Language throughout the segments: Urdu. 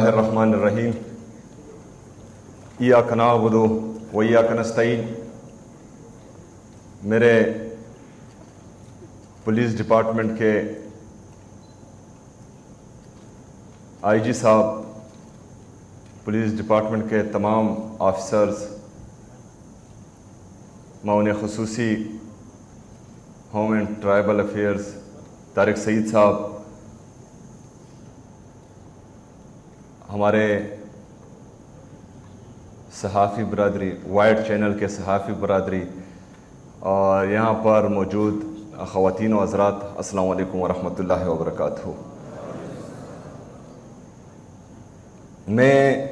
الرحمن الرحیم ایاک نعبد و ایاک نستعین۔ میرے پولیس ڈپارٹمنٹ کے آئی جی صاحب، پولیس ڈپارٹمنٹ کے تمام آفیسرز، معاون خصوصی home and tribal affairs Tariq Saeed صاحب، ہمارے صحافی برادری، وائٹ چینل کے صحافی برادری، اور یہاں پر موجود خواتین و حضرات، السلام علیکم ورحمۃ اللہ وبرکاتہ۔ میں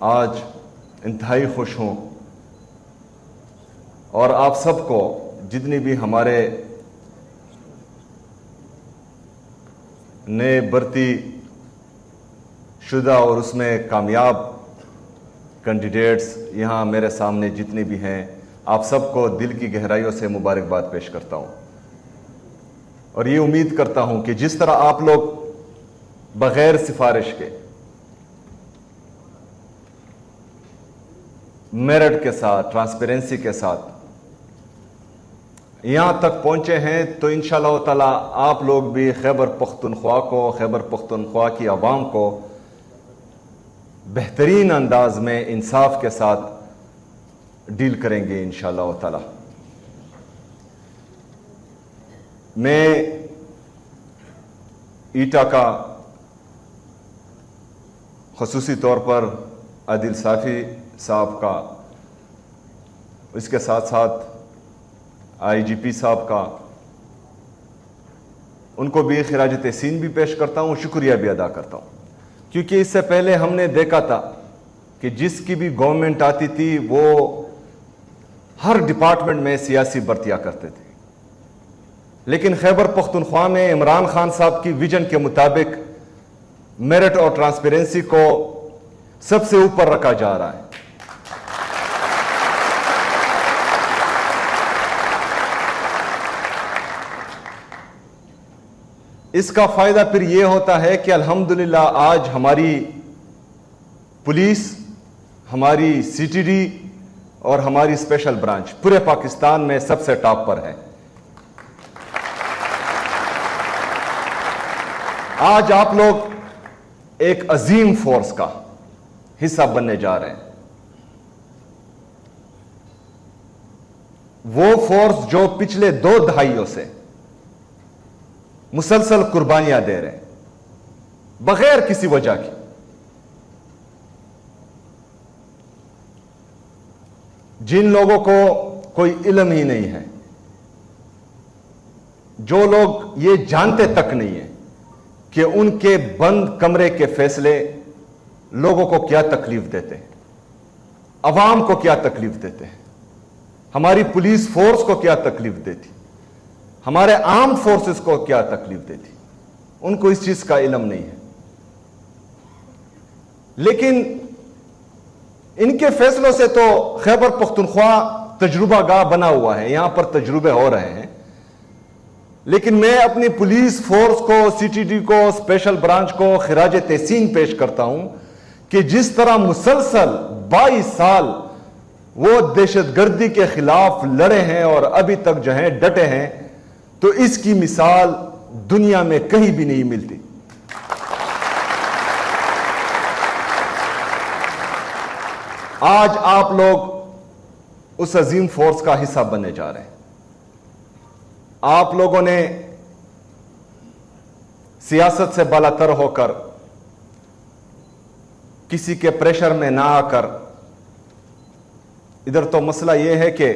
آج انتہائی خوش ہوں اور آپ سب کو، جتنی بھی ہمارے نئے بھرتی شدہ اور اس میں کامیاب کینڈیڈیٹس یہاں میرے سامنے جتنے بھی ہیں، آپ سب کو دل کی گہرائیوں سے مبارکباد پیش کرتا ہوں، اور یہ امید کرتا ہوں کہ جس طرح آپ لوگ بغیر سفارش کے، میرٹ کے ساتھ، ٹرانسپیرنسی کے ساتھ یہاں تک پہنچے ہیں، تو انشاءاللہ تعالی آپ لوگ بھی خیبر پختونخوا کو، خیبر پختونخوا کی عوام کو بہترین انداز میں انصاف کے ساتھ ڈیل کریں گے انشاءاللہ تعالی۔ میں ایٹا کا خصوصی طور پر عادل صافی صاحب کا، اس کے ساتھ ساتھ آئی جی پی صاحب کا، ان کو بھی خراج تحسین بھی پیش کرتا ہوں، شکریہ بھی ادا کرتا ہوں، کیونکہ اس سے پہلے ہم نے دیکھا تھا کہ جس کی بھی گورنمنٹ آتی تھی وہ ہر ڈپارٹمنٹ میں سیاسی بھرتیاں کرتے تھے، لیکن خیبر پختونخوا میں عمران خان صاحب کی ویژن کے مطابق میرٹ اور ٹرانسپیرنسی کو سب سے اوپر رکھا جا رہا ہے۔ اس کا فائدہ پھر یہ ہوتا ہے کہ الحمدللہ آج ہماری پولیس، ہماری سی ٹی ڈی اور ہماری اسپیشل برانچ پورے پاکستان میں سب سے ٹاپ پر ہے۔ آج آپ لوگ ایک عظیم فورس کا حصہ بننے جا رہے ہیں، وہ فورس جو پچھلے 2 دہائیوں سے مسلسل قربانیاں دے رہے ہیں بغیر کسی وجہ کی۔ جن لوگوں کو کوئی علم ہی نہیں ہے، جو لوگ یہ جانتے تک نہیں ہیں کہ ان کے بند کمرے کے فیصلے لوگوں کو کیا تکلیف دیتے ہیں، عوام کو کیا تکلیف دیتے ہیں، ہماری پولیس فورس کو کیا تکلیف دیتی، ہمارے عام فورسز کو کیا تکلیف دیتی، ان کو اس چیز کا علم نہیں ہے۔ لیکن ان کے فیصلوں سے تو خیبر پختونخوا تجربہ گاہ بنا ہوا ہے، یہاں پر تجربے ہو رہے ہیں، لیکن میں اپنی پولیس فورس کو، سی ٹی ڈی کو، اسپیشل برانچ کو خراج تحسین پیش کرتا ہوں کہ جس طرح مسلسل 22 سال وہ دہشت گردی کے خلاف لڑے ہیں اور ابھی تک جو ہیں ڈٹے ہیں، تو اس کی مثال دنیا میں کہیں بھی نہیں ملتی۔ آج آپ لوگ اس عظیم فورس کا حصہ بننے جا رہے ہیں۔ آپ لوگوں نے سیاست سے بالاتر ہو کر، کسی کے پریشر میں نہ آ کر، ادھر تو مسئلہ یہ ہے کہ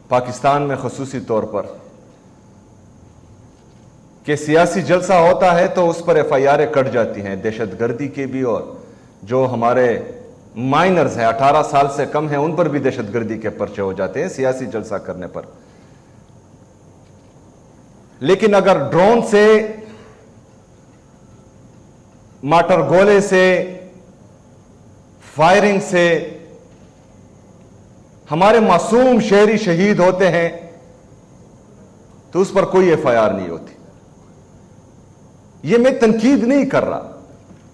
پاکستان میں خصوصی طور پر کہ سیاسی جلسہ ہوتا ہے تو اس پر ایف آئی آریں کٹ جاتی ہیں، دہشت گردی کے بھی، اور جو ہمارے مائنرز ہیں 18 سال سے کم ہیں ان پر بھی دہشت گردی کے پرچے ہو جاتے ہیں سیاسی جلسہ کرنے پر۔ لیکن اگر ڈرون سے، مارٹر گولے سے، فائرنگ سے ہمارے معصوم شہری شہید ہوتے ہیں تو اس پر کوئی ایف آئی آر نہیں ہوتی۔ یہ میں تنقید نہیں کر رہا،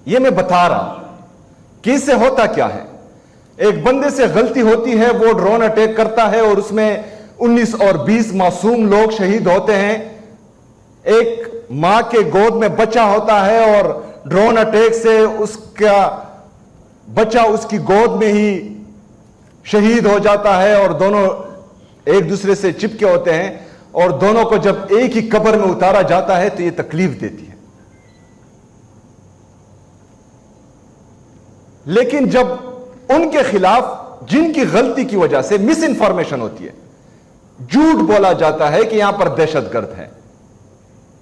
یہ میں بتا رہا ہوں کہ اس سے ہوتا کیا ہے. ایک بندے سے غلطی ہوتی ہے, وہ ڈرون اٹیک کرتا ہے اور اس میں 19 اور 20 معصوم لوگ شہید ہوتے ہیں. ایک ماں کے گود میں بچہ ہوتا ہے اور ڈرون اٹیک سے اس کا بچہ اس کی گود میں ہی شہید ہو جاتا ہے, اور دونوں ایک دوسرے سے چپکے ہوتے ہیں, اور دونوں کو جب ایک ہی قبر میں اتارا جاتا ہے تو یہ تکلیف دیتی ہے. لیکن جب ان کے خلاف جن کی غلطی کی وجہ سے مس انفارمیشن ہوتی ہے, جھوٹ بولا جاتا ہے کہ یہاں پر دہشت گرد ہے,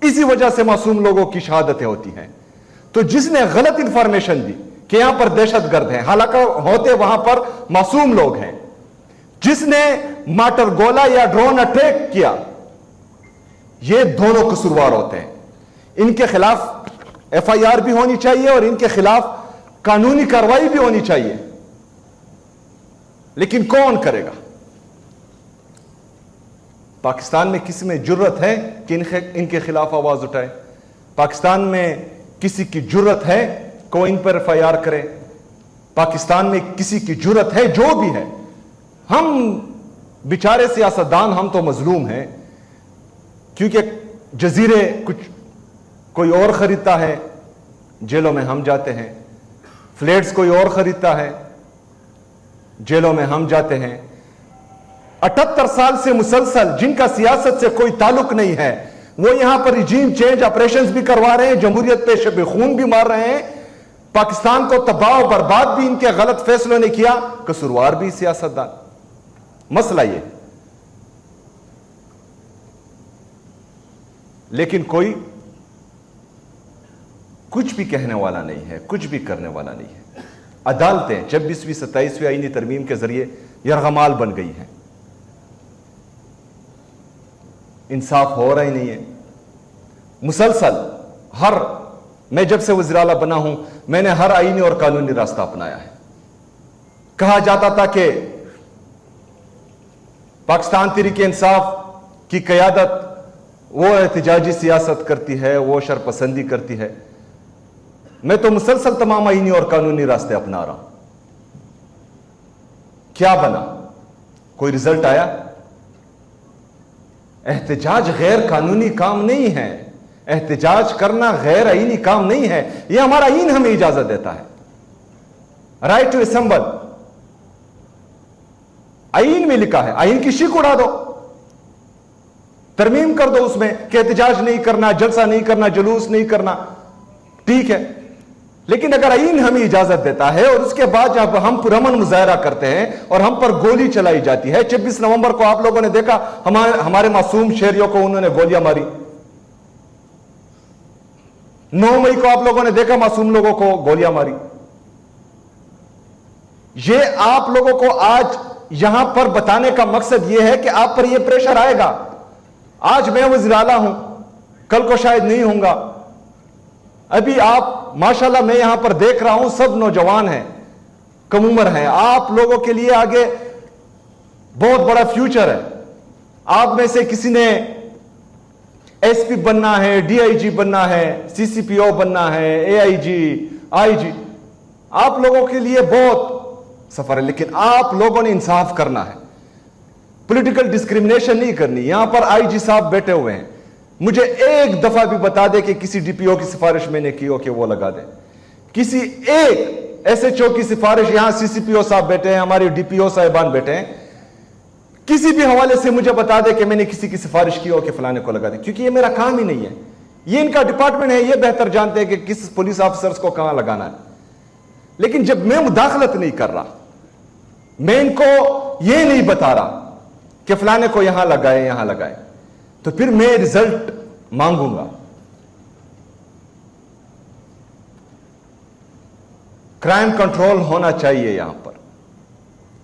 اسی وجہ سے معصوم لوگوں کی شہادتیں ہوتی ہیں, تو جس نے غلط انفارمیشن دی کہ یہاں پر دہشت گرد ہیں, حالانکہ ہوتے وہاں پر معصوم لوگ ہیں, جس نے مارٹر گولا یا ڈرون اٹیک کیا, یہ دونوں قصوروار ہوتے ہیں. ان کے خلاف ایف آئی آر بھی ہونی چاہیے اور ان کے خلاف قانونی کارروائی بھی ہونی چاہیے. لیکن کون کرے گا؟ پاکستان میں کسی میں جرت ہے کہ ان کے خلاف آواز اٹھائے؟ پاکستان میں کسی کی جرت ہے کہ ان پر ایف آئی آر کرے؟ پاکستان میں کسی کی جرت ہے؟ جو بھی ہے, ہم بیچارے سیاستدان ہم تو مظلوم ہیں, کیونکہ جزیرے کچھ کوئی اور خریدتا ہے, جیلوں میں ہم جاتے ہیں. فلیٹس کوئی اور خریدتا ہے, جیلوں میں ہم جاتے ہیں. 78 سال سے مسلسل جن کا سیاست سے کوئی تعلق نہیں ہے, وہ یہاں پر ریجیم چینج آپریشنز بھی کروا رہے ہیں, جمہوریت پہ شب خون بھی مار رہے ہیں, پاکستان کو تباہ و برباد بھی ان کے غلط فیصلوں نے کیا, قصوروار بھی سیاستدان. مسئلہ یہ, لیکن کوئی کچھ بھی کہنے والا نہیں ہے, کچھ بھی کرنے والا نہیں ہے. عدالتیں 26ویں 27ویں آئینی ترمیم کے ذریعے یرغمال بن گئی ہیں, انصاف ہو رہا ہی نہیں ہے. مسلسل میں جب سے وزیر اعلیٰ بنا ہوں, میں نے ہر آئینی اور قانونی راستہ اپنایا ہے. کہا جاتا تھا کہ پاکستان تحریک انصاف کی قیادت وہ احتجاجی سیاست کرتی ہے, وہ شرپسندی کرتی ہے. میں تو مسلسل تمام آئینی اور قانونی راستے اپنا رہا ہوں. کیا بنا؟ کوئی رزلٹ آیا؟ احتجاج غیر قانونی کام نہیں ہے, احتجاج کرنا غیر آئینی کام نہیں ہے, یہ ہمارا آئین ہمیں اجازت دیتا ہے. رائٹ ٹو اسمبل آئین میں لکھا ہے, آئین کی شیک اڑا دو, ترمیم کر دو اس میں کہ احتجاج نہیں کرنا, جلسہ نہیں کرنا, جلوس نہیں کرنا, ٹھیک ہے. لیکن اگر آئین ہمیں اجازت دیتا ہے اور اس کے بعد جب ہم پرامن مظاہرہ کرتے ہیں اور ہم پر گولی چلائی جاتی ہے, 26 نومبر کو آپ لوگوں نے دیکھا ہمارے معصوم شہریوں کو انہوں نے گولیاں ماری, 9 مئی کو آپ لوگوں نے دیکھا معصوم لوگوں کو گولیاں ماری. یہ آپ لوگوں کو آج یہاں پر بتانے کا مقصد یہ ہے کہ آپ پر یہ پریشر آئے گا. آج میں وزیر اعلیٰ ہوں, کل کو شاید نہیں ہوں گا. ابھی آپ ماشاءاللہ میں یہاں پر دیکھ رہا ہوں سب نوجوان ہیں, کم عمر ہیں. آپ لوگوں کے لیے آگے بہت بڑا فیوچر ہے. آپ میں سے کسی نے ایس پی بننا ہے, ڈی آئی جی بننا ہے, سی سی پی او بننا ہے, اے آئی جی, آئی جی. آپ لوگوں کے لیے بہت سفر ہے, لیکن آپ لوگوں نے انصاف کرنا ہے, پولیٹیکل ڈسکریمنیشن نہیں کرنی. یہاں پر آئی جی صاحب بیٹھے ہوئے ہیں, مجھے ایک دفعہ بھی بتا دے کہ کسی ڈی پی او کی سفارش میں نے کی ہو کہ وہ لگا دے. کسی ایک ایس ایچ او کی سفارش, یہاں سی سی پی او صاحب بیٹھے ہیں, ہمارے ڈی پی او صاحبان بیٹھے ہیں, کسی بھی حوالے سے مجھے بتا دے کہ میں نے کسی کی سفارش کی ہو کہ فلانے کو لگا دے, کیونکہ یہ میرا کام ہی نہیں ہے. یہ ان کا ڈپارٹمنٹ ہے, یہ بہتر جانتے ہیں کہ کس پولیس آفیسرز کو کہاں لگانا ہے. لیکن جب میں مداخلت نہیں کر رہا, میں ان کو یہ نہیں بتا رہا کہ فلانے کو یہاں لگائے یہاں لگائے, تو پھر میں رزلٹ مانگوں گا. کرائم کنٹرول ہونا چاہیے یہاں پر,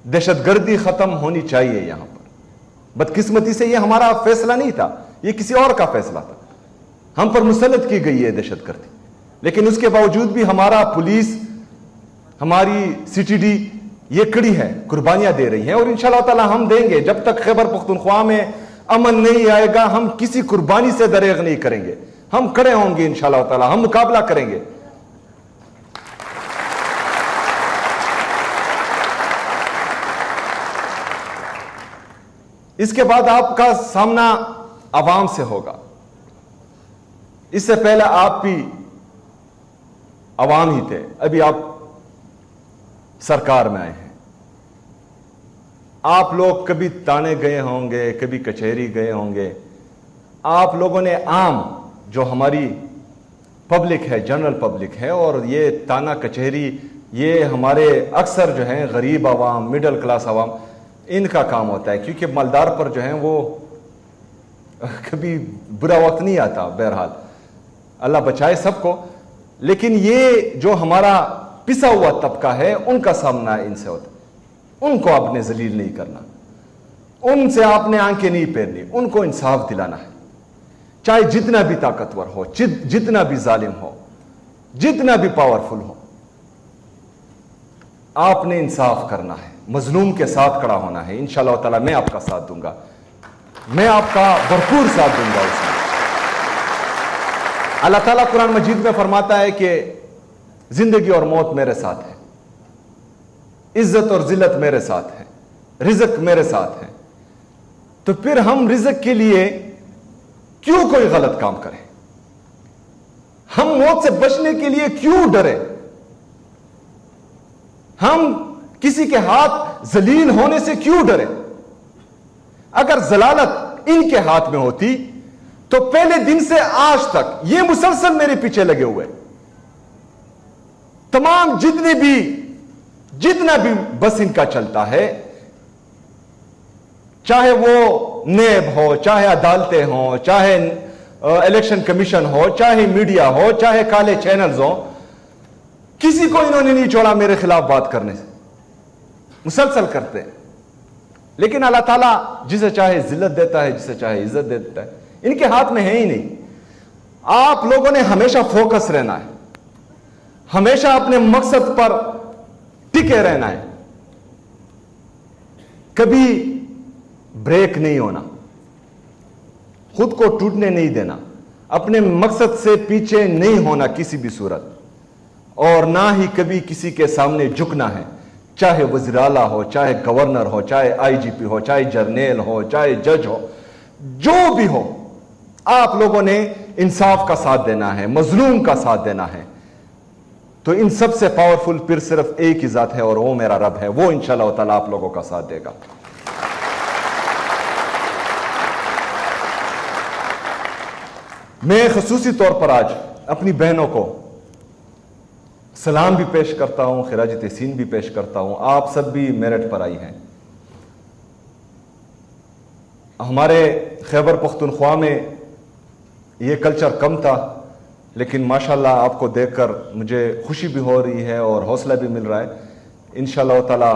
دہشت گردی ختم ہونی چاہیے یہاں پر. بدقسمتی سے یہ ہمارا فیصلہ نہیں تھا, یہ کسی اور کا فیصلہ تھا. ہم پر مسلط کی گئی ہے دہشت گردی, لیکن اس کے باوجود بھی ہمارا پولیس, ہماری سی ٹی ڈی یہ کڑی ہے, قربانیاں دے رہی ہیں, اور انشاءاللہ تعالی ہم دیں گے. جب تک خیبر پختونخوا میں امن نہیں آئے گا, ہم کسی قربانی سے دریغ نہیں کریں گے. ہم کھڑے ہوں گے انشاءاللہ تعالی, ہم مقابلہ کریں گے. اس کے بعد آپ کا سامنا عوام سے ہوگا. اس سے پہلے آپ بھی عوام ہی تھے, ابھی آپ سرکار میں آئے ہیں. آپ لوگ کبھی تانے گئے ہوں گے, کبھی کچہری گئے ہوں گے. آپ لوگوں نے عام جو ہماری پبلک ہے, جنرل پبلک ہے, اور یہ تانا کچہری یہ ہمارے اکثر جو ہیں غریب عوام, مڈل کلاس عوام, ان کا کام ہوتا ہے, کیونکہ مالدار پر جو ہیں وہ کبھی برا وقت نہیں آتا. بہرحال اللہ بچائے سب کو, لیکن یہ جو ہمارا پسا ہوا طبقہ ہے ان کا سامنا ان سے ہوتا ہے. ان کو آپ نے ذلیل نہیں کرنا, ان سے آپ نے آنکھیں نہیں پھیرنی, ان کو انصاف دلانا ہے. چاہے جتنا بھی طاقتور ہو, جتنا بھی ظالم ہو, جتنا بھی پاورفل ہو, آپ نے انصاف کرنا ہے, مظلوم کے ساتھ کھڑا ہونا ہے. انشاءاللہ تعالی میں آپ کا ساتھ دوں گا, میں آپ کا بھرپور ساتھ دوں گا. اس میں اللہ تعالیٰ قرآن مجید میں فرماتا ہے کہ زندگی اور موت میرے ساتھ ہے, عزت اور ذلت میرے ساتھ ہے, رزق میرے ساتھ ہے. تو پھر ہم رزق کے لیے کیوں کوئی غلط کام کریں؟ ہم موت سے بچنے کے لیے کیوں ڈرے؟ ہم کسی کے ہاتھ ذلیل ہونے سے کیوں ڈرے؟ اگر ضلالت ان کے ہاتھ میں ہوتی تو پہلے دن سے آج تک یہ مسلسل میرے پیچھے لگے ہوئے, تمام جتنا بھی بس ان کا چلتا ہے, چاہے وہ نیب ہو, چاہے عدالتیں ہوں, چاہے الیکشن کمیشن ہو, چاہے میڈیا ہو, چاہے کالے چینلز ہوں, کسی کو انہوں نے نہیں چھوڑا میرے خلاف بات کرنے سے. مسلسل کرتے ہیں. لیکن اللہ تعالیٰ جسے چاہے ذلت دیتا ہے, جسے چاہے عزت دیتا ہے. ان کے ہاتھ میں ہے ہی نہیں. آپ لوگوں نے ہمیشہ فوکس رہنا ہے, ہمیشہ اپنے مقصد پر ٹکے رہنا ہے, کبھی بریک نہیں ہونا, خود کو ٹوٹنے نہیں دینا, اپنے مقصد سے پیچھے نہیں ہونا کسی بھی صورت, اور نہ ہی کبھی کسی کے سامنے جھکنا ہے. چاہے وزیر اعلیٰ ہو, چاہے گورنر ہو, چاہے آئی جی پی ہو, چاہے جرنیل ہو, چاہے جج ہو, جو بھی ہو, آپ لوگوں نے انصاف کا ساتھ دینا ہے, مظلوم کا ساتھ دینا ہے. تو ان سب سے پاورفل پھر صرف ایک ہی ذات ہے, اور وہ میرا رب ہے. وہ انشاءاللہ تعالیٰ آپ لوگوں کا ساتھ دے گا. میں خصوصی طور پر آج اپنی بہنوں کو سلام بھی پیش کرتا ہوں, خراج تحسین بھی پیش کرتا ہوں. آپ سب بھی میرٹ پر آئی ہیں. ہمارے خیبر پختونخوا میں یہ کلچر کم تھا, لیکن ماشاءاللہ آپ کو دیکھ کر مجھے خوشی بھی ہو رہی ہے اور حوصلہ بھی مل رہا ہے. انشاءاللہ تعالی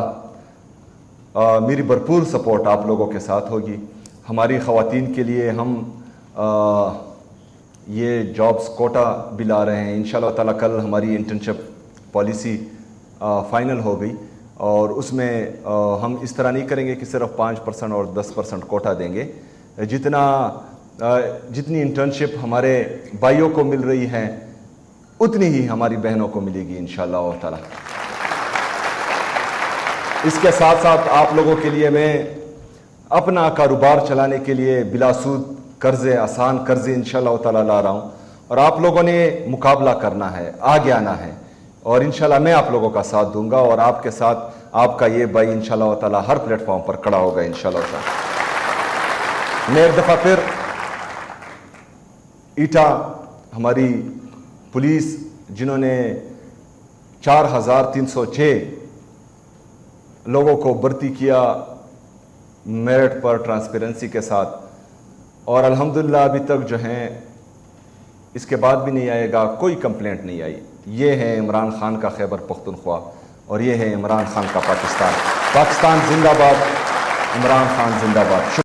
میری بھرپور سپورٹ آپ لوگوں کے ساتھ ہوگی. ہماری خواتین کے لیے ہم یہ جابز کوٹا بھی لا رہے ہیں. انشاءاللہ تعالی کل ہماری انٹرنشپ پالیسی فائنل ہو گئی, اور اس میں ہم اس طرح نہیں کریں گے کہ صرف 5% اور 10% کوٹا دیں گے. جتنی انٹرنشپ ہمارے بھائیوں کو مل رہی ہے اتنی ہی ہماری بہنوں کو ملے گی انشاءاللہ تعالی. اس کے ساتھ ساتھ آپ لوگوں کے لیے میں اپنا کاروبار چلانے کے لیے بلا سود قرضے, آسان قرضے انشاءاللہ تعالی لا رہا ہوں, اور آپ لوگوں نے مقابلہ کرنا ہے, آگے آنا ہے, اور انشاءاللہ میں آپ لوگوں کا ساتھ دوں گا, اور آپ کے ساتھ آپ کا یہ بھائی انشاءاللہ تعالی ہر پلیٹ فارم پر کھڑا ہوگا انشاءاللہ تعالی. میں ایک دفعہ پھر ایٹا ہماری پولیس جنہوں نے 4306 لوگوں کو بھرتی کیا میرٹ پر ٹرانسپیرنسی کے ساتھ, اور الحمدللہ ابھی تک جو ہیں اس کے بعد بھی نہیں آئے گا, کوئی کمپلینٹ نہیں آئی. یہ ہے عمران خان کا خیبر پختونخوا, اور یہ ہے عمران خان کا پاکستان. پاکستان زندہ باد, عمران خان زندہ باد.